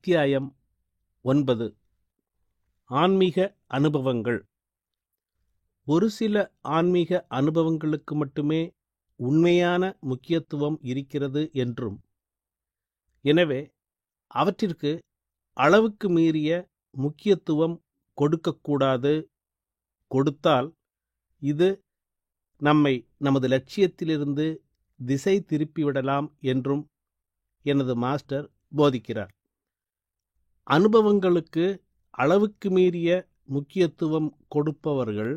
அத்தியாயம் 9. ஆன்மீக அனுபவங்கள். ஒரு சில ஆன்மீக அனுபவங்களுக்கு மட்டுமே உண்மையான முக்கியத்துவம் இருக்கிறது என்றும், எனவே அவற்றிற்கு அளவுக்கு மீறிய முக்கியத்துவம் கொடுக்கக்கூடாது, கொடுத்தால் இது நம்மை நமது லட்சியத்திலிருந்து திசை திருப்பிவிடலாம் என்றும் எனது மாஸ்டர் போதிக்கிறார். அனுபவங்களுக்கு அளவுக்கு மீறிய முக்கியத்துவம் கொடுப்பவர்கள்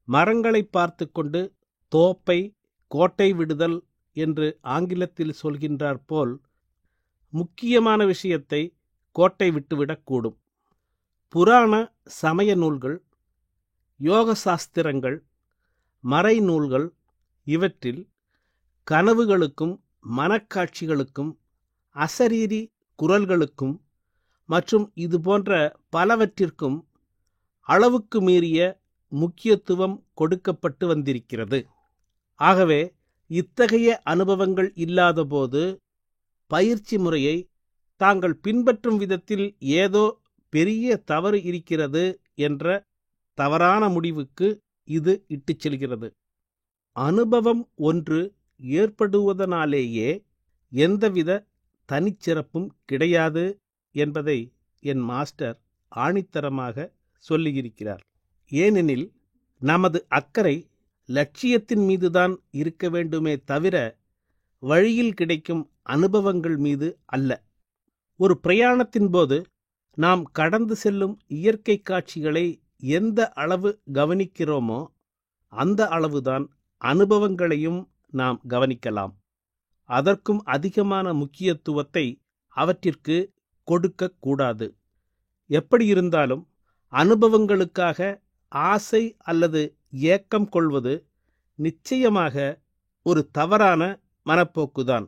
மரங்களை பார்த்து கொண்டு தோப்பை கோட்டை விடுதல் என்று ஆங்கிலத்தில் சொல்கின்றார் போல் முக்கியமான விஷயத்தை கோட்டை விட்டுவிடக்கூடும். புராண சமய நூல்கள், யோக சாஸ்திரங்கள், மறைநூல்கள் இவற்றில் கனவுகளுக்கும் மனக்காட்சிகளுக்கும் அசரீரி குரல்களுக்கும் மற்றும் இதுபோன்ற பலவற்றிற்கும் அளவுக்கு மீறிய முக்கியத்துவம் கொடுக்கப்பட்டு வந்திருக்கிறது. ஆகவே இத்தகைய அனுபவங்கள் இல்லாதபோது பயிற்சி முறையை தாங்கள் பின்பற்றும் விதத்தில் ஏதோ பெரிய தவறு இருக்கிறது என்ற தவறான முடிவுக்கு இது இட்டுச் செல்கிறது. அனுபவம் ஒன்று ஏற்படுவதனாலேயே எந்தவித தனிச்சிறப்பும் கிடையாது என்பதை என் மாஸ்டர் ஆணித்தரமாக சொல்லியிருக்கிறார். ஏனெனில் நமது அக்கறை லட்சியத்தின் மீதுதான் இருக்க வேண்டுமே தவிர வழியில் கிடைக்கும் அனுபவங்கள் மீது அல்ல. ஒரு பிரயாணத்தின் போது நாம் கடந்து செல்லும் இயற்கை காட்சிகளை எந்த அளவு கவனிக்கிறோமோ அந்த அளவுதான் அனுபவங்களையும் நாம் கவனிக்கலாம். அதற்கும் அதிகமான முக்கியத்துவத்தை அவற்றிற்கு கொடுக்கக்கூடாது. எப்படி இருந்தாலும் அனுபவங்களுக்காக ஆசை அல்லது ஏக்கம் கொள்வது நிச்சயமாக ஒரு தவறான மனப்போக்குதான்.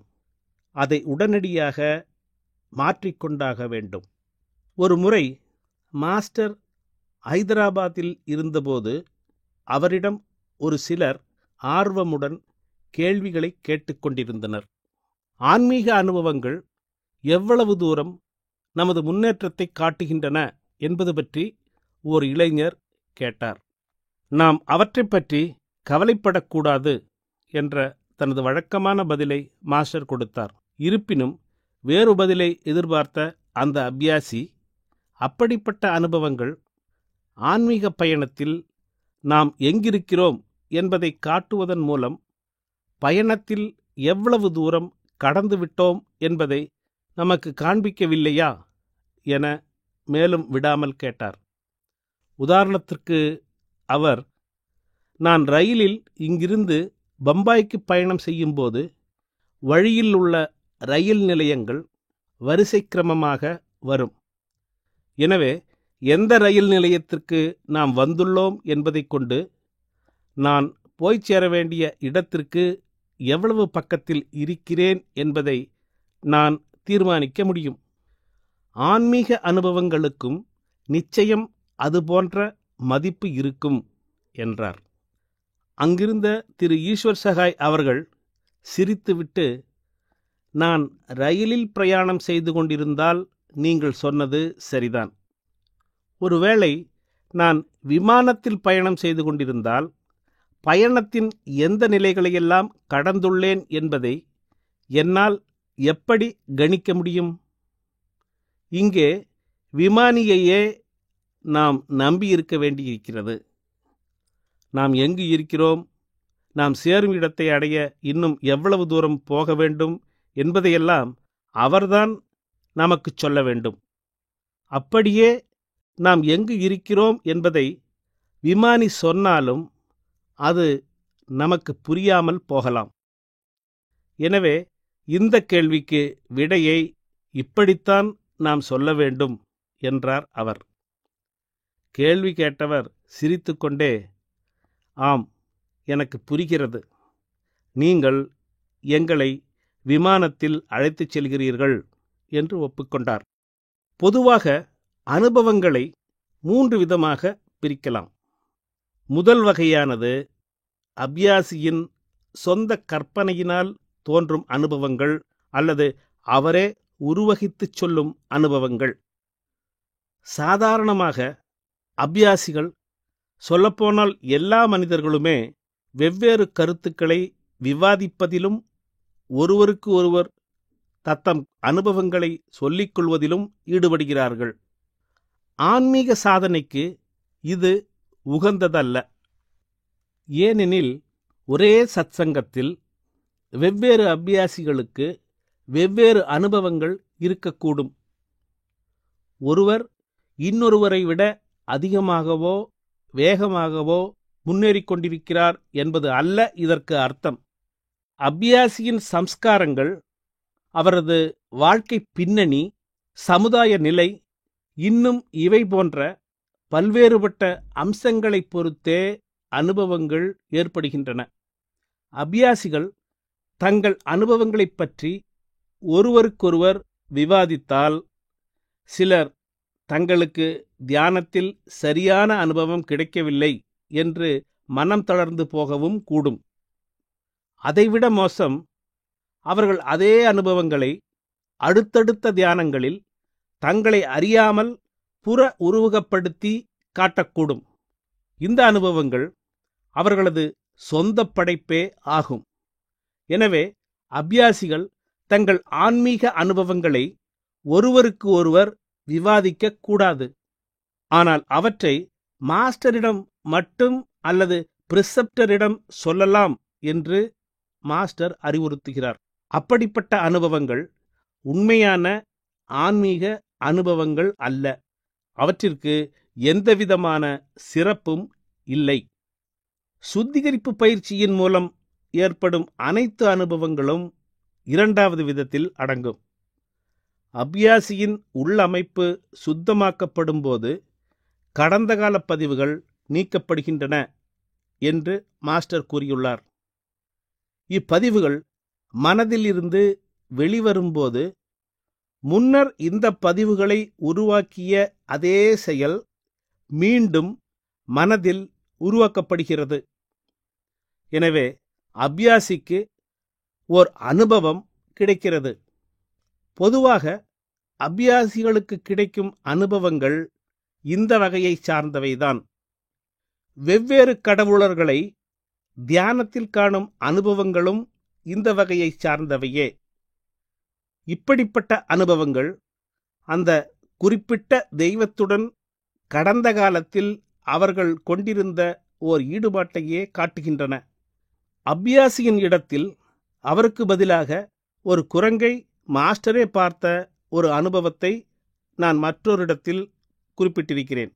அதை உடனடியாக மாற்றிக்கொண்டாக வேண்டும். ஒரு முறை மாஸ்டர் ஐதராபாத்தில் இருந்தபோது அவரிடம் ஒரு சிலர் ஆர்வமுடன் கேள்விகளை கேட்டுக்கொண்டிருந்தனர். ஆன்மீக அனுபவங்கள் எவ்வளவு தூரம் நமது முன்னேற்றத்தை காட்டுகின்றன என்பது பற்றி ஓர் இளைஞர் கேட்டார். நாம் அவற்றை பற்றி கவலைப்படக்கூடாது என்ற தனது வழக்கமான பதிலை மாஸ்டர் கொடுத்தார். இருப்பினும் வேறு பதிலை எதிர்பார்த்த அந்த அபியாசி, அப்படிப்பட்ட அனுபவங்கள் ஆன்மீக பயணத்தில் நாம் எங்கிருக்கிறோம் என்பதை காட்டுவதன் மூலம் பயணத்தில் எவ்வளவு தூரம் கடந்துவிட்டோம் என்பதை நமக்கு காண்பிக்கவில்லையா என மேலும் விடாமல் கேட்டார். உதாரணத்திற்கு அவர், நான் ரயிலில் இங்கிருந்து பம்பாய்க்கு பயணம் செய்யும்போது வழியில் உள்ள ரயில் நிலையங்கள் வரிசை கிரமமாக வரும். எனவே எந்த ரயில் நிலையத்திற்கு நாம் வந்துள்ளோம் என்பதை கொண்டு நான் போய்ச் சேர வேண்டிய இடத்திற்கு எவ்வளவு பக்கத்தில் இருக்கிறேன் என்பதை நான் தீர்மானிக்க முடியும். ஆன்மீக அனுபவங்களுக்கும் நிச்சயம் அதுபோன்ற மதிப்பு இருக்கும் என்றார். அங்கிருந்த திரு ஈஸ்வர் சகாய் அவர்கள் சிரித்துவிட்டு, நான் ரயிலில் பிரயாணம் செய்து கொண்டிருந்தால் நீங்கள் சொன்னது சரிதான். ஒருவேளை நான் விமானத்தில் பயணம் செய்து கொண்டிருந்தால் பயணத்தின் எந்த நிலைகளையெல்லாம் கடந்துள்ளேன் என்பதை என்னால் எப்படி கணிக்க முடியும்? இங்கே விமானியையே நாம் நம்பியிருக்க வேண்டியிருக்கிறது. நாம் எங்கு இருக்கிறோம், நாம் சேரும் இடத்தை அடைய இன்னும் எவ்வளவு தூரம் போக வேண்டும் என்பதையெல்லாம் அவர்தான் நமக்கு சொல்ல வேண்டும். அப்படியே நாம் எங்கு இருக்கிறோம் என்பதை விமானி சொன்னாலும் அது நமக்கு புரியாமல் போகலாம். எனவே இந்த கேள்விக்கு விடையை இப்படித்தான் நாம் சொல்ல வேண்டும் என்றார் அவர். கேள்வி கேட்டவர் சிரித்துக்கொண்டே, ஆம், எனக்கு புரிகிறது. நீங்கள் எங்களை விமானத்தில் அழைத்துச் செல்கிறீர்கள் என்று ஒப்புக்கொண்டார். பொதுவாக அனுபவங்களை 3 விதமாக பிரிக்கலாம். முதல் வகையானது அபியாசியின் சொந்த கற்பனையினால் தோன்றும் அனுபவங்கள் அல்லது அவரே உருவகித்துச் சொல்லும் அனுபவங்கள். சாதாரணமாக அபியாசிகள், சொல்லப்போனால் எல்லா மனிதர்களுமே வெவ்வேறு கருத்துக்களை விவாதிப்பதிலும் ஒருவருக்கு ஒருவர் தத்தம் அனுபவங்களை சொல்லிக் கொள்வதிலும் ஈடுபடுகிறார்கள். ஆன்மீக சாதனைக்கு இது உகந்ததல்ல. ஏனெனில் ஒரே சத்சங்கத்தில் வெவ்வேறு அபியாசிகளுக்கு வெவ்வேறு அனுபவங்கள் இருக்கக்கூடும். ஒருவர் இன்னொருவரை விட அதிகமாகவோ வேகமாகவோ முன்னேறிக் கொண்டிருக்கிறார் என்பது அல்ல இதற்கு அர்த்தம். அபியாசியின் சம்ஸ்காரங்கள், அவரது வாழ்க்கை பின்னணி, சமுதாய நிலை, இன்னும் இவை போன்ற பல்வேறுபட்ட அம்சங்களைப் பொறுத்தே அனுபவங்கள் ஏற்படுகின்றன. அபியாசிகள் தங்கள் அனுபவங்களைப் பற்றி ஒருவருக்கொருவர் விவாதித்தால் சிலர் தங்களுக்கு தியானத்தில் சரியான அனுபவம் கிடைக்கவில்லை என்று மனம் தளர்ந்து போகவும் கூடும். அதைவிட மோசம், அவர்கள் அதே அனுபவங்களை அடுத்தடுத்த தியானங்களில் தங்களை அறியாமல் புற உருவகப்படுத்தி காட்டக்கூடும். இந்த அனுபவங்கள் அவர்களது சொந்த படைப்பே ஆகும். எனவே அபியாசிகள் தங்கள் ஆன்மீக அனுபவங்களை ஒருவருக்கு ஒருவர் விவாதிக்க கூடாது. ஆனால் அவற்றை மாஸ்டரிடம் மட்டும் அல்லது பிரிசெப்டரிடம் சொல்லலாம் என்று மாஸ்டர் அறிவுறுத்துகிறார். அப்படிப்பட்ட அனுபவங்கள் உண்மையான ஆன்மீக அனுபவங்கள் அல்ல. அவற்றிற்கு எந்தவிதமான சிறப்பும் இல்லை. சுத்திகரிப்பு பயிற்சியின் மூலம் ஏற்படும் அனைத்து அனுபவங்களும் இரண்டாவது விதத்தில் அடங்கும். அபியாசியின் உள்ளமைப்பு சுத்தமாக்கப்படும் போது கடந்த கால பதிவுகள் நீக்கப்படுகின்றன என்று மாஸ்டர் கூறியுள்ளார். இப்பதிவுகள் மனதில் இருந்து வெளிவரும்போது முன்னர் இந்த பதிவுகளை உருவாக்கிய அதே செயல் மீண்டும் மனதில் உருவாக்கப்படுகிறது. எனவே அபியாசிக்கு ஓர் அனுபவம் கிடைக்கிறது. பொதுவாக அபியாசிகளுக்கு கிடைக்கும் அனுபவங்கள் இந்த வகையை சார்ந்தவைதான். வெவ்வேறு கடவுளர்களை தியானத்தில் காணும் அனுபவங்களும் இந்த வகையை சார்ந்தவையே. இப்படிப்பட்ட அனுபவங்கள் அந்த குறிப்பிட்ட தெய்வத்துடன் கடந்த காலத்தில் அவர்கள் கொண்டிருந்த ஓர் ஈடுபாட்டையே காட்டுகின்றன. அபியாசியின் இடத்தில் அவருக்கு பதிலாக ஒரு குரங்கை மாஸ்டரே பார்த்த ஒரு அனுபவத்தை நான் மற்றொரு இடத்தில் குறிப்பிட்டிருக்கிறேன்.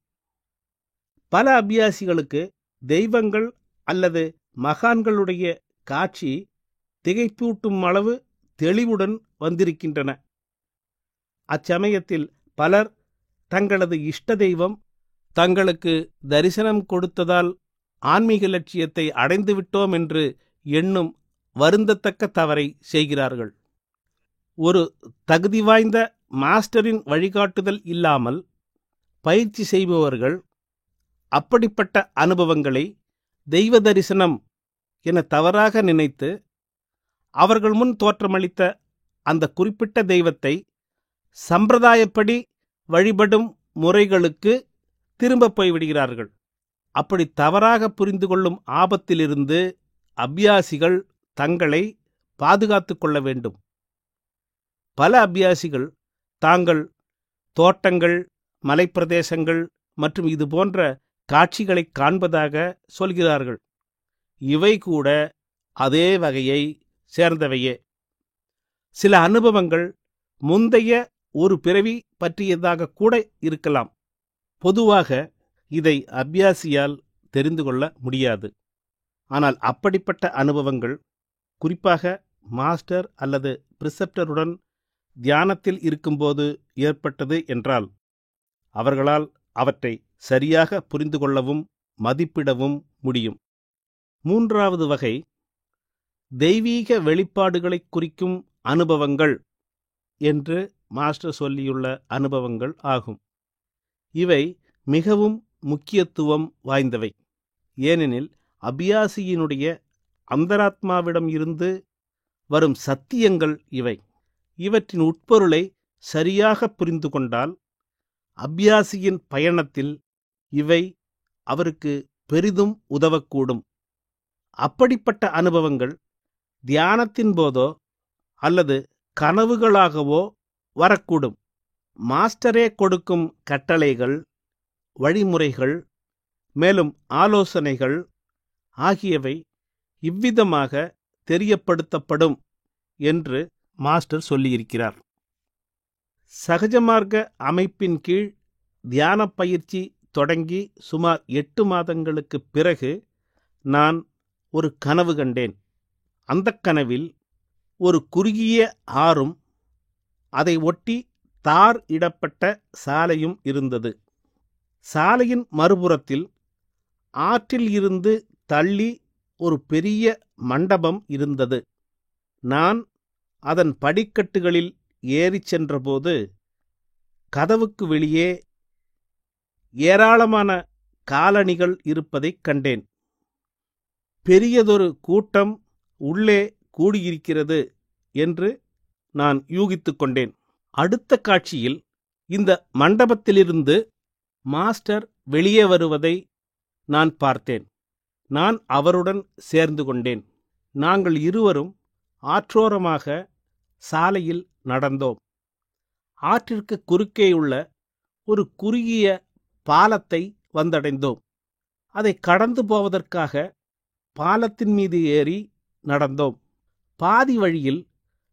பல அபியாசிகளுக்கு தெய்வங்கள் அல்லது மகான்களுடைய காட்சி திகைப்பூட்டும் அளவு தெளிவுடன் வந்திருக்கின்றன. அச்சமயத்தில் பலர் தங்களது இஷ்ட தெய்வம் தங்களுக்கு தரிசனம் கொடுத்ததால் ஆன்மீக லட்சியத்தை அடைந்துவிட்டோம் என்று எண்ணும் வருந்தத்தக்க தவறை செய்கிறார்கள். ஒரு தகுதி வாய்ந்த மாஸ்டரின் வழிகாட்டுதல் இல்லாமல் பயிற்சி செய்பவர்கள் அப்படிப்பட்ட அனுபவங்களை தெய்வ தரிசனம் என தவறாக நினைத்து அவர்கள் முன் தோற்றமளித்த அந்த குறிப்பிட்ட தெய்வத்தை சம்பிரதாயப்படி வழிபடும் முறைகளுக்கு திரும்ப போய்விடுகிறார்கள். அப்படி தவறாக புரிந்து கொள்ளும் ஆபத்திலிருந்து அபியாசிகள் தங்களை பாதுகாத்து கொள்ள வேண்டும். பல அபியாசிகள் தாங்கள் தோட்டங்கள், மலைப்பிரதேசங்கள் மற்றும் இது போன்ற காட்சிகளை காண்பதாக சொல்கிறார்கள். இவை கூட அதே வகையை சேர்ந்தவையே. சில அனுபவங்கள் முந்தைய ஒரு பிறவி பற்றியதாக கூட இருக்கலாம். பொதுவாக இதை அபியாசியால் தெரிந்து கொள்ள முடியாது. ஆனால் அப்படிப்பட்ட அனுபவங்கள் குறிப்பாக மாஸ்டர் அல்லது பிரிசெப்டருடன் தியானத்தில் இருக்கும்போது ஏற்பட்டது என்றால் அவர்களால் அவற்றை சரியாக புரிந்து கொள்ளவும் மதிப்பிடவும் முடியும். மூன்றாவது வகை தெய்வீக வெளிப்பாடுகளை குறிக்கும் அனுபவங்கள் என்று மாஸ்டர் சொல்லியுள்ள அனுபவங்கள் ஆகும். இவை மிகவும் முக்கியத்துவம் வாய்ந்தவை. ஏனெனில் அபியாசியினுடைய அந்தராத்மாவிடம் இருந்து வரும் சத்தியங்கள் இவை. இவற்றின் உட்பொருளை சரியாக புரிந்து கொண்டால் அபியாசியின் பயணத்தில் இவை அவருக்கு பெரிதும் உதவக்கூடும். அப்படிப்பட்ட அனுபவங்கள் தியானத்தின் போதோ அல்லது கனவுகளாகவோ வரக்கூடும். மாஸ்டரே கொடுக்கும் கட்டளைகள், வழிமுறைகள், மேலும் ஆலோசனைகள் ஆகியவை இவ்விதமாக தெரியப்படுத்தப்படும் என்று மாஸ்டர் சொல்லியிருக்கிறார். சகஜமார்க்க அமைப்பின் கீழ் தியான பயிற்சி தொடங்கி சுமார் 8 மாதங்களுக்குப் பிறகு நான் ஒரு கனவு கண்டேன். அந்தக் கனவில் ஒரு குறுகிய ஆறும் அதை ஒட்டி தார் இடப்பட்ட சாலையும் இருந்தது. சாலையின் மறுபுறத்தில் ஆற்றில் இருந்து தள்ளி ஒரு பெரிய மண்டபம் இருந்தது. நான் அதன் படிக்கட்டுகளில் ஏறிச் சென்றபோது கதவுக்கு வெளியே ஏராளமான காலணிகள் இருப்பதைக் கண்டேன். பெரியதொரு கூட்டம் உள்ளே கூடியிருக்கிறது என்று நான் யூகித்துக் கொண்டேன். அடுத்த காட்சியில் இந்த மண்டபத்திலிருந்து மாஸ்டர் வெளியே வருவதை நான் பார்த்தேன். நான் அவருடன் சேர்ந்து கொண்டேன். நாங்கள் இருவரும் ஆற்றோரமாக சாலையில் நடந்தோம். ஆற்றிற்கு குறுக்கேயுள்ள ஒரு குறுகிய பாலத்தை வந்தடைந்தோம். அதை கடந்து போவதற்காக பாலத்தின் மீது ஏறி நடந்தோம். பாதி வழியில்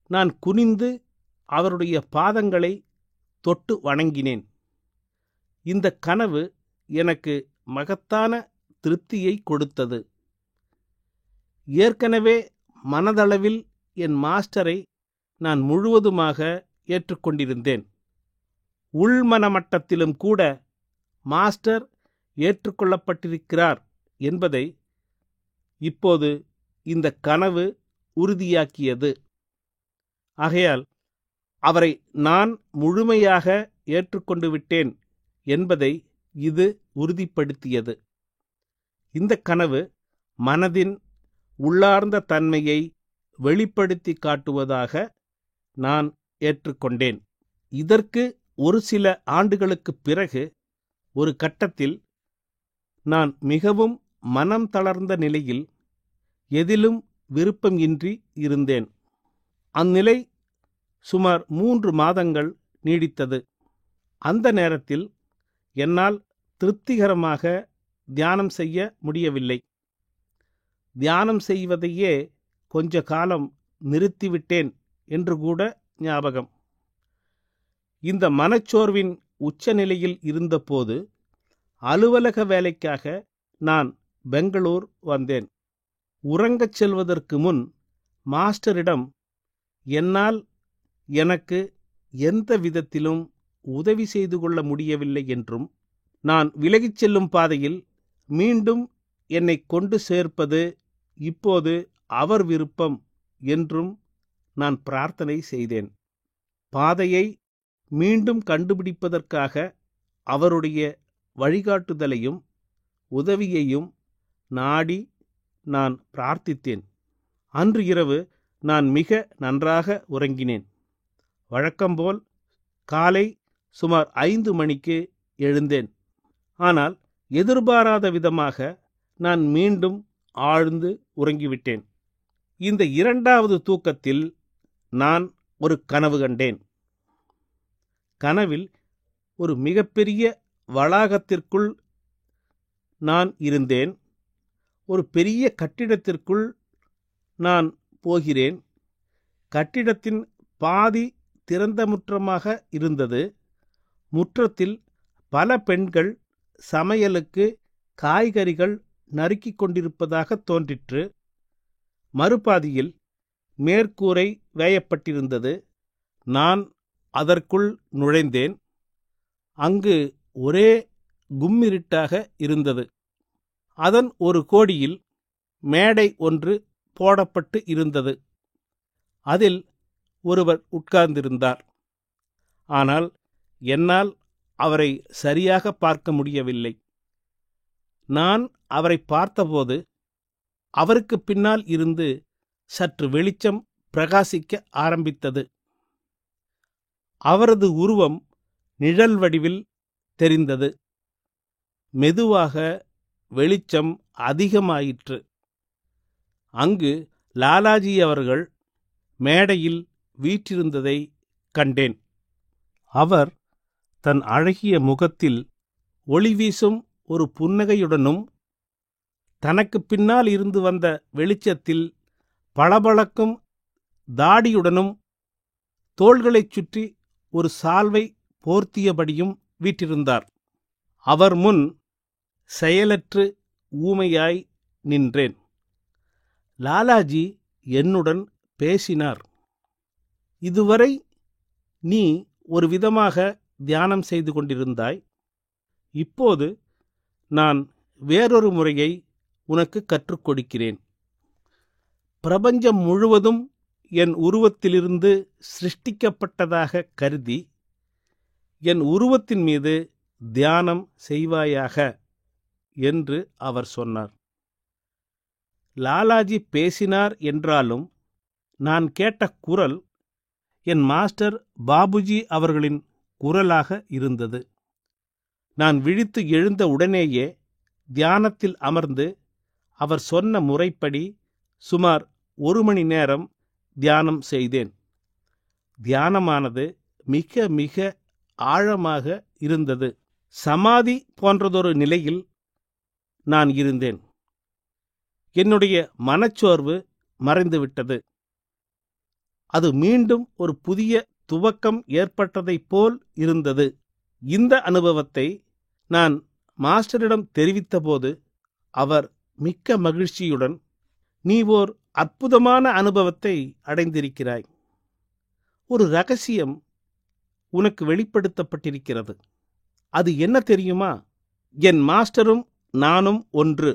நான் குனிந்து அவருடைய பாதங்களை தொட்டு வணங்கினேன். இந்த கனவு எனக்கு மகத்தான திருப்தியை கொடுத்தது. ஏற்கனவே மனதளவில் என் மாஸ்டரை நான் முழுவதுமாக ஏற்றுக்கொண்டிருந்தேன். உள்மனமட்டத்திலும் கூட மாஸ்டர் ஏற்றுக்கொள்ளப்பட்டிருக்கிறார் என்பதை இப்போது இந்த கனவு உறுதியாக்கியது. ஆகையால் அவரை நான் முழுமையாக ஏற்றுக்கொண்டு விட்டேன் என்பதை இது உறுதிப்படுத்தியது. இந்த கனவு மனதின் உள்ளார்ந்த தன்மையை வெளிப்படுத்தி காட்டுவதாக நான் ஏற்றுக்கொண்டேன். இதற்கு ஒரு சில ஆண்டுகளுக்குப் பிறகு ஒரு கட்டத்தில் நான் மிகவும் மனம் தளர்ந்த நிலையில் எதிலும் விருப்பம் இன்றி இருந்தேன். அந்நிலை சுமார் 3 மாதங்கள் நீடித்தது. அந்த நேரத்தில் என்னால் திருப்திகரமாக தியானம் செய்ய முடியவில்லை. தியானம் செய்வதையே கொஞ்ச காலம் நிறுத்திவிட்டேன் என்று கூட ஞாபகம். இந்த மனச்சோர்வின் உச்சநிலையில் இருந்தபோது அலுவலக வேலைக்காக நான் பெங்களூர் வந்தேன். உறங்கச் செல்வதற்கு முன் மாஸ்டரிடம் என்னால் எனக்கு எந்த விதத்திலும் உதவி செய்து கொள்ள முடியவில்லை என்றும், நான் விலகிச் செல்லும் பாதையில் மீண்டும் என்னை கொண்டு சேர்ப்பது இப்போது அவர் விருப்பம் என்றும் நான் பிரார்த்தனை செய்தேன். பாதையை மீண்டும் கண்டுபிடிப்பதற்காக அவருடைய வழிகாட்டுதலையும் உதவியையும் நாடி நான் பிரார்த்தித்தேன். அன்று இரவு நான் மிக நன்றாக உறங்கினேன். வழக்கம்போல் காலை சுமார் 5 மணிக்கு எழுந்தேன். ஆனால் எதிர்பாராத விதமாக நான் மீண்டும் ஆழ்ந்து உறங்கிவிட்டேன். இந்த 2வது தூக்கத்தில் நான் ஒரு கனவு கண்டேன். கனவில் ஒரு மிகப்பெரிய வளாகத்திற்குள் நான் இருந்தேன். ஒரு பெரிய கட்டிடத்திற்குள் நான் போகிறேன். கட்டிடத்தின் பாதி திறந்த முற்றமாக இருந்தது. முற்றத்தில் பல பெண்கள் சமையலுக்கு காய்கறிகள் நறுக்கிக் கொண்டிருப்பதாக தோன்றிற்று. மறுபாதியில் மேற்கூரை வேயப்பட்டிருந்தது. நான் அதற்குள் நுழைந்தேன். அங்கு ஒரே கும்மிருட்டாக இருந்தது. அதன் ஒரு கோடியில் மேடை ஒன்று போடப்பட்டு இருந்தது. அதில் ஒருவர் உட்கார்ந்திருந்தார். ஆனால் என்னால் அவரை சரியாக பார்க்க முடியவில்லை. நான் அவரை பார்த்தபோது அவருக்கு பின்னால் இருந்து சற்று வெளிச்சம் பிரகாசிக்க ஆரம்பித்தது. அவரது உருவம் நிழல் வடிவில் தெரிந்தது. மெதுவாக வெளிச்சம் அதிகமாயிற்று. அங்கு லாலாஜி அவர்கள் மேடையில் வீற்றிருந்ததை கண்டேன். அவர் தன் அழகிய முகத்தில் ஒளி வீசும் ஒரு புன்னகையுடனும் தனக்கு பின்னால் இருந்து வந்த வெளிச்சத்தில் பளபளக்கும் தாடியுடனும் தோள்களைச் சுற்றி ஒரு சால்வை போர்த்தியபடியும் வீற்றிருந்தார். அவர் முன் செயலற்று ஊமையாய் நின்றேன். லாலாஜி என்னுடன் பேசினார். இதுவரை நீ ஒரு விதமாக தியானம் செய்து கொண்டிருந்தாய். இப்போது நான் வேறொரு முறையை உனக்கு கற்றுக் கொடுக்கிறேன். பிரபஞ்சம் முழுவதும் என் உருவத்திலிருந்து சிருஷ்டிக்கப்பட்டதாக கருதி என் உருவத்தின் மீது தியானம் செய்வாயாக என்று அவர் சொன்னார். லாலாஜி பேசினார் என்றாலும் நான் கேட்ட குரல் என் மாஸ்டர் பாபுஜி அவர்களின் குரலாக இருந்தது. நான் விழித்து எழுந்த உடனேயே தியானத்தில் அமர்ந்து அவர் சொன்ன முறைப்படி சுமார் 1 மணி நேரம் தியானம் செய்தேன். தியானமானது மிக மிக ஆழமாக இருந்தது. சமாதி போன்றதொரு நிலையில் நான் இருந்தேன். என்னுடைய மனச்சோர்வு மறைந்துவிட்டது. அது மீண்டும் ஒரு புதிய துவக்கம் ஏற்பட்டதைப் போல் இருந்தது. இந்த அனுபவத்தை நான் மாஸ்டரிடம் தெரிவித்தபோது அவர் மிக்க மகிழ்ச்சியுடன், நீ ஓர் அற்புதமான அனுபவத்தை அடைந்திருக்கிறாய். ஒரு ரகசியம் உனக்கு வெளிப்படுத்தப்பட்டிருக்கிறது. அது என்ன தெரியுமா? என் மாஸ்டரும் நானும் ஒன்று.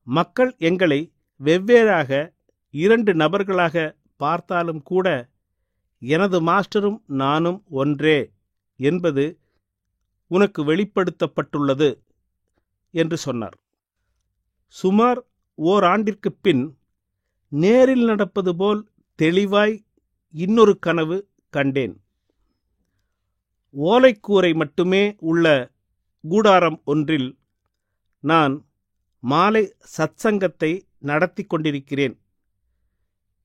மக்கள் எங்களை வெவ்வேறாக 2 நபர்களாக பார்த்தாலும் கூட எனது மாஸ்டரும் நானும் ஒன்றே என்பது உனக்கு வெளிப்படுத்தப்பட்டுள்ளது என்று சொன்னார். சுமார் ஓராண்டிற்கு பின் நேரில் நடப்பது போல் தெளிவாய் இன்னொரு கனவு கண்டேன். ஓலைக்கூரை மட்டுமே உள்ள கூடாரம் ஒன்றில் நான் மாலை சத்சங்கத்தை நடத்தி கொண்டிருக்கிறேன்.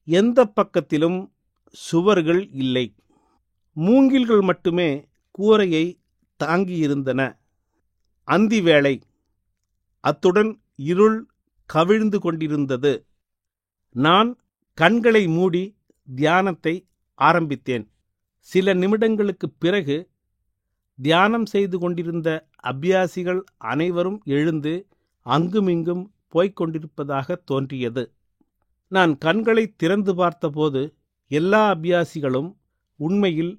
எந்த பக்கத்திலும் சுவர்கள் இல்லை. மூங்கில்கள் மட்டுமே கூரையை தாங்கியிருந்தன. அந்தி வேளை. அத்துடன் இருள் கவிழ்ந்து கொண்டிருந்தது. நான் கண்களை மூடி தியானத்தை ஆரம்பித்தேன். சில நிமிடங்களுக்குப் பிறகு தியானம் செய்து கொண்டிருந்த அபியாசிகள் அனைவரும் எழுந்து அங்குமிங்கும் போய்க் கொண்டிருப்பதாக தோன்றியது. நான் கண்களை திறந்து பார்த்தபோது எல்லா அபியாசிகளும் உண்மையில்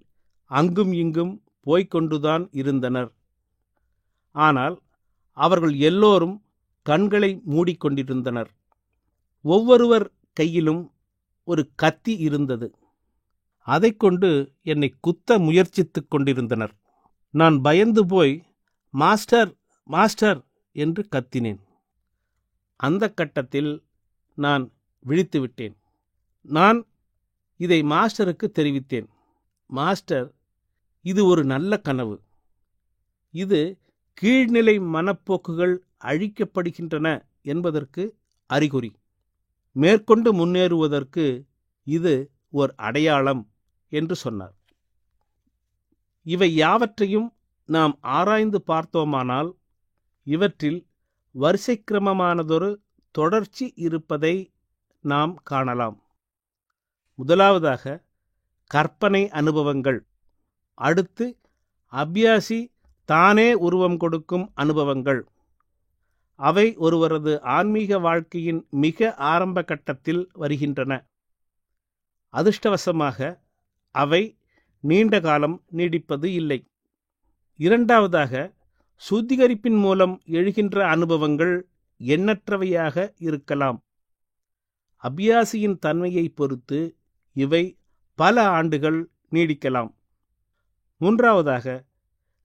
அங்கும் இங்கும் போய்கொண்டுதான் இருந்தனர். ஆனால் அவர்கள் எல்லோரும் கண்களை மூடிக்கொண்டிருந்தனர். ஒவ்வொருவர் கையிலும் ஒரு கத்தி இருந்தது. அதைக் கொண்டு என்னை குத்த முயற்சித்துக் கொண்டிருந்தனர். நான் பயந்து போய் மாஸ்டர் மாஸ்டர் என்று கத்தினேன். அந்த கட்டத்தில் நான் விழித்துவிட்டேன். நான் இதை மாஸ்டருக்கு தெரிவித்தேன். மாஸ்டர், இது ஒரு நல்ல கனவு. இது கீழ்நிலை மனப்போக்குகள் அழிக்கப்படுகின்றன என்பதற்கு அறிகுறி. மேற்கொண்டு முன்னேறுவதற்கு இது ஓர் அடையாளம் என்று சொன்னார். இவை யாவற்றையும் நாம் ஆராய்ந்து பார்த்தோமானால் இவற்றில் வரிசைக்கிரமமானதொரு தொடர்ச்சி இருப்பதை நாம் காணலாம். முதலாவதாக கற்பனை அனுபவங்கள், அடுத்து அபியாசி தானே உருவம் கொடுக்கும் அனுபவங்கள். அவை ஒருவரது ஆன்மீக வாழ்க்கையின் மிக ஆரம்ப கட்டத்தில் வருகின்றன. அதிர்ஷ்டவசமாக அவை நீண்ட காலம் நீடிப்பது இல்லை. இரண்டாவதாக சுத்திகரிப்பின் மூலம் எழுகின்ற அனுபவங்கள் எண்ணற்றவையாக இருக்கலாம். அபியாசியின் தன்மையை பொறுத்து இவை பல ஆண்டுகள் நீடிக்கலாம். மூன்றாவதாக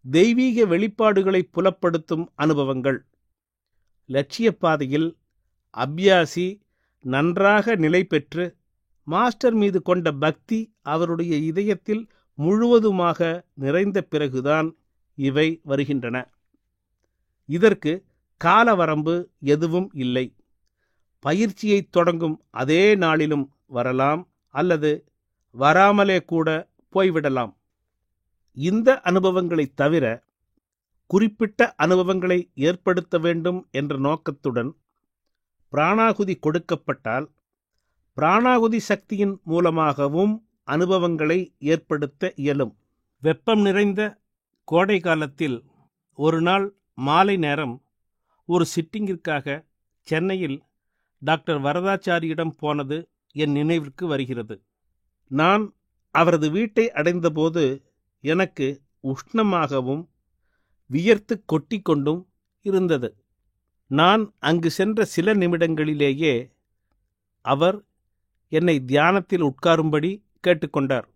தெய்வீக வெளிப்பாடுகளை புலப்படுத்தும் அனுபவங்கள். லட்சிய பாதையில் அபியாசி நன்றாக நிலை பெற்று மாஸ்டர் மீது கொண்ட பக்தி அவருடைய இதயத்தில் முழுவதுமாக நிறைந்த பிறகுதான் இவை வருகின்றன. இதற்கு காலவரம்பு எதுவும் இல்லை. பயிற்சியை தொடங்கும் அதே நாளிலும் வரலாம், அல்லது வராமலே கூட போய்விடலாம். இந்த அனுபவங்களைத் தவிர குறிப்பிட்ட அனுபவங்களை ஏற்படுத்த வேண்டும் என்ற நோக்கத்துடன் பிராணாகுதி கொடுக்கப்பட்டால் பிராணாகுதி சக்தியின் மூலமாகவும் அனுபவங்களை ஏற்படுத்த இயலும். வெப்பம் நிறைந்த கோடை காலத்தில் ஒரு நாள் மாலை நேரம் ஒரு சிட்டிங்கிற்காக சென்னையில் டாக்டர் வரதாச்சாரியிடம் போனது என் நினைவிற்கு வருகிறது. நான் அவரது வீட்டை அடைந்தபோது எனக்கு உஷ்ணமாகவும் வியர்த்து கொட்டிக்கொண்டும் இருந்தது. நான் அங்கு சென்ற சில நிமிடங்களிலேயே அவர் என்னை தியானத்தில் உட்காரும்படி கேட்டுக்கொண்டார்.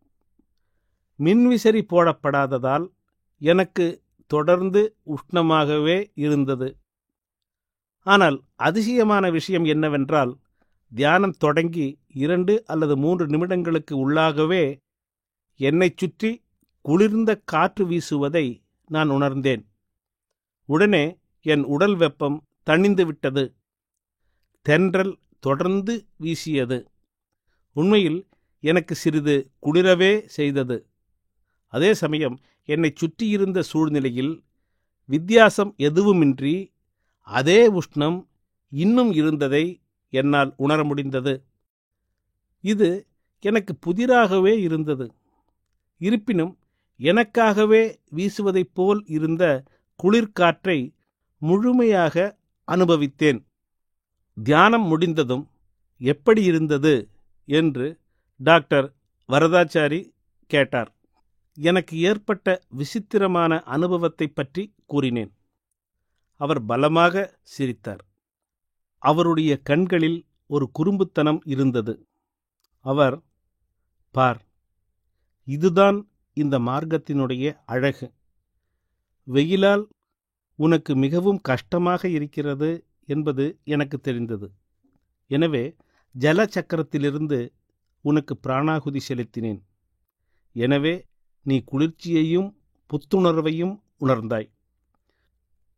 மின்விசிறி போடப்படாததால் எனக்கு தொடர்ந்து உஷ்ணமாகவே இருந்தது. ஆனால் அதிசயமான விஷயம் என்னவென்றால், தியானம் தொடங்கி 2 அல்லது 3 நிமிடங்களுக்கு உள்ளாகவே என்னைச் சுற்றி குளிர்ந்த காற்று வீசுவதை நான் உணர்ந்தேன். உடனே என் உடல் வெப்பம் தணிந்து விட்டது. தென்றல் தொடர்ந்து வீசியது. உண்மையில் எனக்கு சிறிது குளிரவே செய்தது. அதே சமயம் என்னை சுற்றியிருந்த சூழ்நிலையில் வித்தியாசம் எதுவுமின்றி அதே உஷ்ணம் இன்னும் இருந்ததை என்னால் உணர முடிந்தது. இது எனக்கு புதிராகவே இருந்தது. இருப்பினும் எனக்காகவே வீசுவதைப் போல் இருந்த குளிர்காற்றை முழுமையாக அனுபவித்தேன். தியானம் முடிந்ததும் எப்படி இருந்தது என்று டாக்டர் வரதாச்சாரி கேட்டார். எனக்கு ஏற்பட்ட விசித்திரமான அனுபவத்தை பற்றி கூறினேன். அவர் பலமாக சிரித்தார். அவருடைய கண்களில் ஒரு குறும்புத்தனம் இருந்தது. அவர், பார், இதுதான் இந்த மார்க்கத்தினுடைய அழகு. வெயிலால் உனக்கு மிகவும் கஷ்டமாக இருக்கிறது என்பது எனக்கு தெரிந்தது. எனவே ஜல சக்கரத்திலிருந்து உனக்கு பிராணாகுதி செலுத்தினேன். எனவே நீ குளிர்ச்சியையும் புத்துணர்வையும் உணர்ந்தாய்.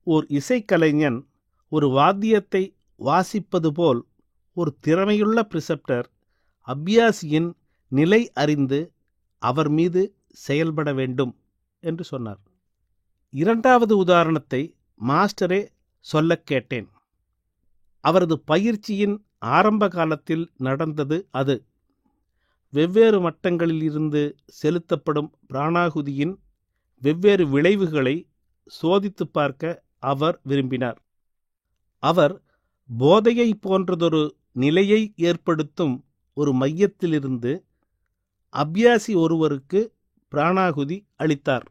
ஓர் இசைக்கலைஞன் ஒரு வாத்தியத்தை வாசிப்பது போல் ஒரு திறமையுள்ள பிரிசப்டர் அபியாசியின் நிலை அறிந்து அவர் மீது செயல்பட வேண்டும் என்று சொன்னார். 2வது உதாரணத்தை மாஸ்டரே சொல்லக் கேட்டேன். அவரது பயிற்சியின் ஆரம்ப காலத்தில் நடந்தது அது. வெவ்வேறு மட்டங்களில் இருந்து செலுத்தப்படும் பிராணாகுதியின் வெவ்வேறு விளைவுகளை சோதித்து பார்க்க அவர் விரும்பினார். அவர் போதையை போன்றதொரு நிலையை ஏற்படுத்தும் ஒரு மையத்திலிருந்து அபியாசி ஒருவருக்கு பிராணாகுதி அளித்தார்.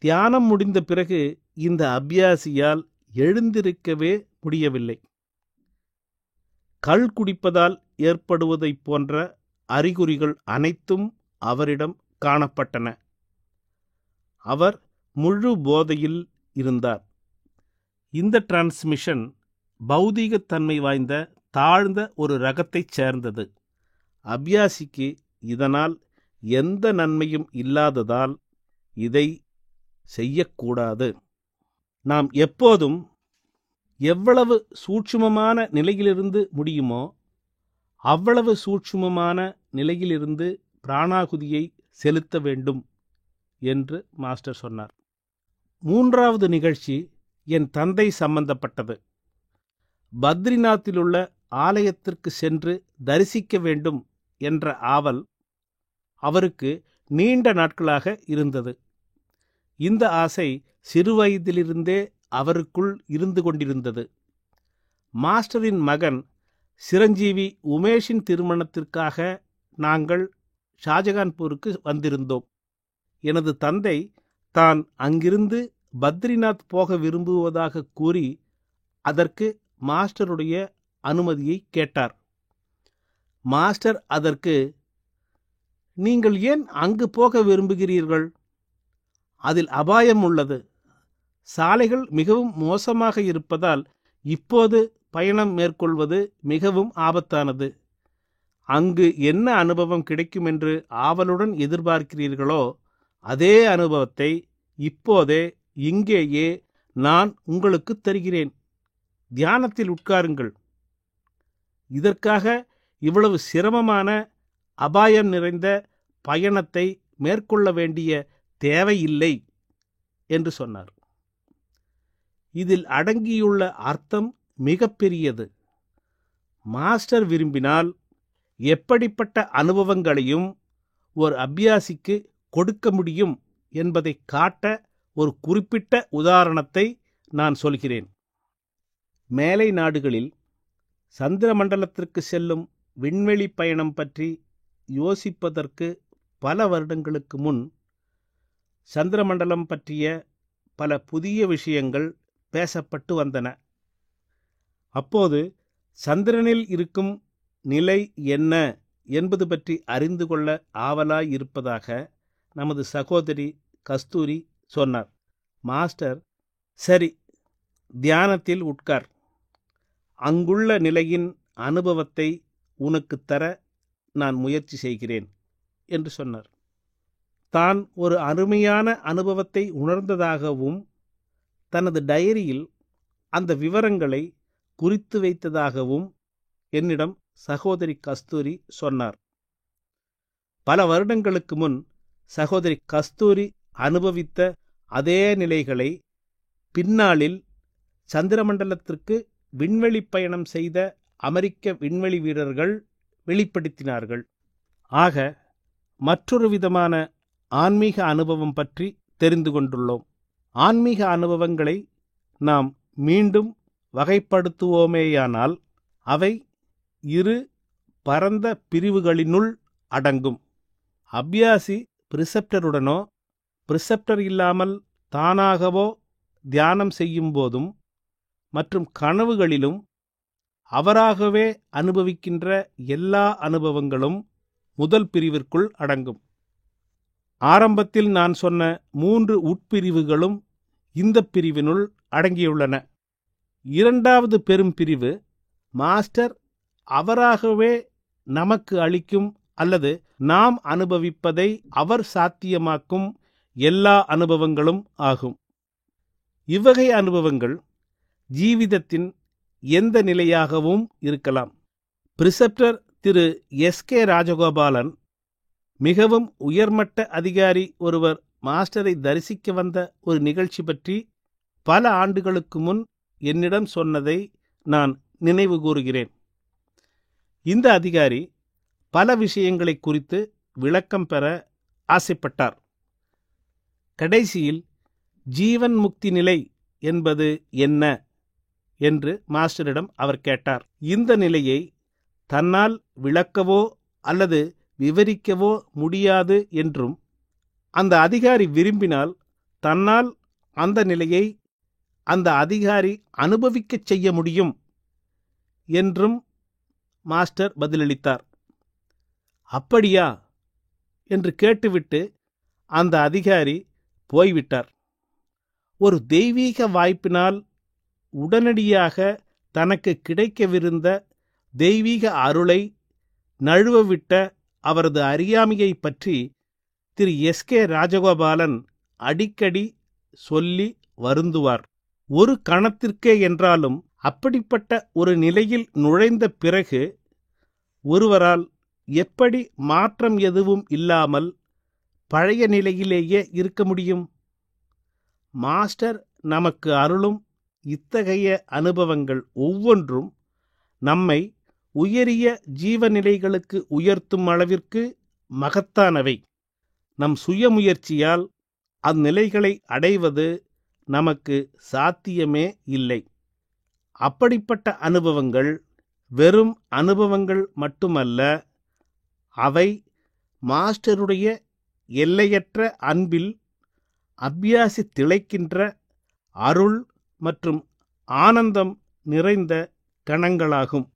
தியானம் முடிந்த பிறகு இந்த அபியாசியால் எழுந்திருக்கவே முடியவில்லை. கள் குடிப்பதால் ஏற்படுவதைப் போன்ற அறிகுறிகள் அனைத்தும் அவரிடம் காணப்பட்டன. அவர் முழு போதையில் இருந்தார். இந்த டிரான்ஸ்மிஷன் பௌதீகத்தன்மை வாய்ந்த தாழ்ந்த ஒரு ரகத்தைச் சேர்ந்தது. அபியாசிக்கு இதனால் எந்த நன்மையும் இல்லாததால் இதை செய்யக்கூடாது. நாம் எப்போதும் எவ்வளவு சூட்சுமமான நிலையிலிருந்து முடியுமோ அவ்வளவு சூட்சுமமான நிலையிலிருந்து பிராணாகுதியை செலுத்த வேண்டும் என்று மாஸ்டர் சொன்னார். 3வது நிகழ்ச்சி என் தந்தை சம்பந்தப்பட்டது. பத்ரிநாத்திலுள்ள ஆலயத்திற்கு சென்று தரிசிக்க வேண்டும் என்ற ஆவல் அவருக்கு நீண்ட நாட்களாக இருந்தது. இந்த ஆசை சிறுவயதிலிருந்தே அவருக்குள் இருந்து கொண்டிருந்தது. மாஸ்டரின் மகன் சிரஞ்சீவி உமேஷின் திருமணத்திற்காக நாங்கள் ஷாஜகான்பூருக்கு வந்திருந்தோம். எனது தந்தை தான் அங்கிருந்து பத்ரிநாத் போக விரும்புவதாக கூறி அதற்கு மாஸ்டருடைய அனுமதியை கேட்டார். மாஸ்டர் அதற்கு, நீங்கள் ஏன் அங்கு போக விரும்புகிறீர்கள்? அதில் அபாயம் உள்ளது. சாலைகள் மிகவும் மோசமாக இருப்பதால் இப்போது பயணம் மேற்கொள்வது மிகவும் ஆபத்தானது. அங்கு என்ன அனுபவம் கிடைக்கும் என்று ஆவலுடன் எதிர்பார்க்கிறீர்களோ அதே அனுபவத்தை இப்போதே இங்கேயே நான் உங்களுக்கு தருகிறேன். தியானத்தில் உட்காருங்கள். இதற்காக இவ்வளவு சிரமமான அபாயம் நிறைந்த பயணத்தை மேற்கொள்ள வேண்டிய தேவையில்லை என்று சொன்னார். இதில் அடங்கியுள்ள அர்த்தம் மிகப்பெரியது. மாஸ்டர் விரும்பினால் எப்படிப்பட்ட அனுபவங்களையும் ஒரு அபியாசிக்கு கொடுக்க முடியும் என்பதை காட்ட ஒரு குறிப்பிட்ட உதாரணத்தை நான் சொல்கிறேன். மேலை நாடுகளில் சந்திர மண்டலத்திற்கு செல்லும் விண்வெளி பயணம் பற்றி யோசிப்பதற்கு பல வருடங்களுக்கு முன் சந்திரமண்டலம் பற்றிய பல புதிய விஷயங்கள் பேசப்பட்டு வந்தன. அப்போது சந்திரனில் இருக்கும் நிலை என்ன என்பது பற்றி அறிந்து கொள்ள ஆவலாய் இருப்பதாக நமது சகோதரி கஸ்தூரி சொன்னார். மாஸ்டர், சரி, தியானத்தில் உட்கார், அங்குள்ள நிலையின் அனுபவத்தை உனக்கு தர நான் முயற்சி செய்கிறேன் என்று சொன்னார். தான் ஒரு அருமையான அனுபவத்தை உணர்ந்ததாகவும் தனது டைரியில் அந்த விவரங்களை குறித்து வைத்ததாகவும் என்னிடம் சகோதரி கஸ்தூரி சொன்னார். பல வருடங்களுக்கு முன் சகோதரி கஸ்தூரி அனுபவித்த அதே நிலைகளை பின்னாளில் சந்திரமண்டலத்திற்கு விண்வெளி பயணம் செய்த அமெரிக்க விண்வெளி வீரர்கள் வெளிப்படுத்தினார்கள். ஆக மற்றொரு விதமான ஆன்மீக அனுபவம் பற்றி தெரிந்து கொண்டுள்ளோம். ஆன்மீக அனுபவங்களை நாம் மீண்டும் வகைப்படுத்துவோமேயானால் அவை இரு பரந்த பிரிவுகளினுள் அடங்கும். அபியாசி பிரிசெப்டருடனோ பிரிசெப்டர் இல்லாமல் தானாகவோ தியானம் செய்யும் போதும் மற்றும் கனவுகளிலும் அவராகவே அனுபவிக்கின்ற எல்லா அனுபவங்களும் முதல் பிரிவிற்குள் அடங்கும். ஆரம்பத்தில் நான் சொன்ன 3 உட்பிரிவுகளும் இந்த பிரிவினுள் அடங்கியுள்ளன. இரண்டாவது பெரும் பிரிவு மாஸ்டர் அவராகவே நமக்கு அளிக்கும் அல்லது நாம் அனுபவிப்பதை அவர் சாத்தியமாக்கும் எல்லா அனுபவங்களும் ஆகும். இவ்வகை அனுபவங்கள் ஜீவிதத்தின் எந்த நிலையாகவும் இருக்கலாம். பிரிசெப்டர் திரு எஸ்.கே. ராஜகோபாலன் மிகவும் உயர்மட்ட அதிகாரி ஒருவர் மாஸ்டரை தரிசிக்க வந்த ஒரு நிகழ்ச்சி பற்றி பல ஆண்டுகளுக்கு முன் என்னிடம் சொன்னதை நான் நினைவு கூறுகிறேன். இந்த அதிகாரி பல விஷயங்களை குறித்து விளக்கம் பெற ஆசைப்பட்டார். கடைசியில் ஜீவன் முக்தி நிலை என்பது என்ன என்று மாஸ்டரிடம் அவர் கேட்டார். இந்த நிலையை தன்னால் விளக்கவோ அல்லது விவரிக்கவோ முடியாது என்றும், அந்த அதிகாரி விரும்பினால் தன்னால் அந்த நிலையை அந்த அதிகாரி அனுபவிக்கச் செய்ய முடியும் என்றும் மாஸ்டர் பதிலளித்தார். அப்படியா என்று கேட்டுவிட்டு அந்த அதிகாரி போய்விட்டார். ஒரு தெய்வீக வாய்ப்பினால் உடனடியாக தனக்கு கிடைக்கவிருந்த தெய்வீக அருளை நழுவவிட்ட அவரது அறியாமையை பற்றி திரு எஸ்.கே. ராஜகோபாலன் அடிக்கடி சொல்லி வருந்துவார். ஒரு கணத்திற்கே என்றாலும் அப்படிப்பட்ட ஒரு நிலையில் நுழைந்த பிறகு ஒருவரால் எப்படி மாற்றம் எதுவும் இல்லாமல் பழைய நிலையிலேயே இருக்க முடியும்? மாஸ்டர் நமக்கு அருளும் இத்தகைய அனுபவங்கள் ஒவ்வொன்றும் நம்மை உயரிய ஜீவநிலைகளுக்கு உயர்த்தும் அளவிற்கு மகத்தானவை. நம் சுயமுயற்சியால் அந்நிலைகளை அடைவது நமக்கு சாத்தியமே இல்லை. அப்படிப்பட்ட அனுபவங்கள் வெறும் அனுபவங்கள் மட்டுமல்ல, அவை மாஸ்டருடைய எல்லையற்ற அன்பில் அபியாசி திளைக்கின்ற அருள் மற்றும் ஆனந்தம் நிறைந்த கணங்களாகும்.